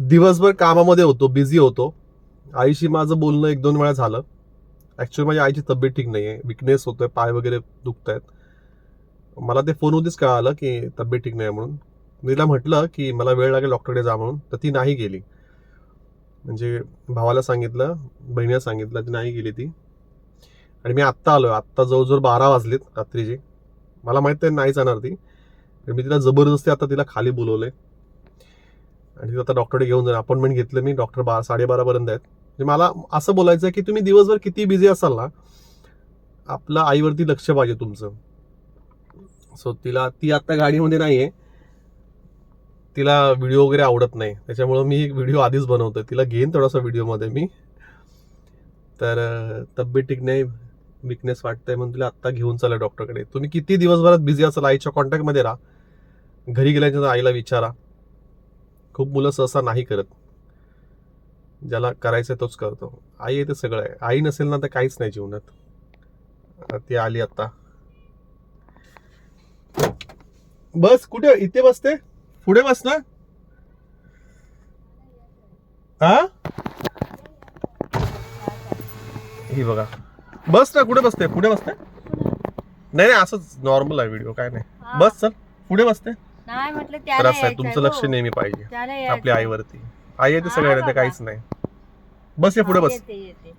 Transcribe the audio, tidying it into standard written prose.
दिवसभर कामामध्ये होतो, बिझी होतो. आईशी माझं बोलणं 1-2 वेळा झालं. ऍक्च्युअली माझ्या आईची तब्येत ठीक नाहीये, विकनेस होतोय, पाय वगैरे दुखतायत. मला ते फोनवरतीच कळालं की तब्येत ठीक नाही म्हणून. मी तिला म्हटलं की मला वेळ लागेल डॉक्टरकडे जा म्हणून, तर ती नाही गेली. म्हणजे भावाला सांगितलं, बहिणीला सांगितलं, ती नाही गेली ती. आणि मी आत्ता आलोय, आत्ता जवळजवळ 12 वाजलेत रात्रीचे. मला माहित नाही जाणार ती, तर मी तिला जबरदस्ती आता तिला खाली बोलवलंय आणि आता डॉक्टरकडे घेऊन जाणार. अपॉइंटमेंट घेतलं मी, डॉक्टर 12:30 पर्यंत आहेत. म्हणजे मला असं बोलायचं आहे की तुम्ही दिवसभर किती बिझी असाल ना, आपलं आईवरती लक्ष पाहिजे तुमचं. सो ती आता गाडीमध्ये नाहीये, तिला व्हिडिओ वगैरे आवडत नाही, त्याच्यामुळे मी एक व्हिडिओ आधीच बनवतोय. तिला घेईन थोडासा व्हिडिओमध्ये मी. तर तब्येत ठीक नाही, विकनेस वाटतंय म्हणून तिला आत्ता घेऊन चाललं डॉक्टरकडे. तुम्ही किती दिवसभरात बिझी असाल, आईच्या कॉन्टॅक्टमध्ये राहा. घरी गेल्यानंतर आईला विचारा. खूप मुलं सहसा नाही करत, ज्याला करायचंय तोच करतो. आई आहे ते सगळं आहे. आई नसेल ना तर काहीच नाही जीवनात. ती आली आता. बस कुठे? इथे बसते, पुढे बस ना. हा, ही बघा, बस ना. कुठे बसते? पुढे बसते. नाही नाही, असंच नॉर्मल आहे व्हिडिओ, काय नाही. बस चल, पुढे बसते. नाही म्हटलं तर त्याला असं आहे, तुमचं लक्ष नेहमी पाहिजे त्याला आपल्या आईवरती. आई आहे ते सगळं, नाही तर काहीच नाही. बस, या पुढे बस. येते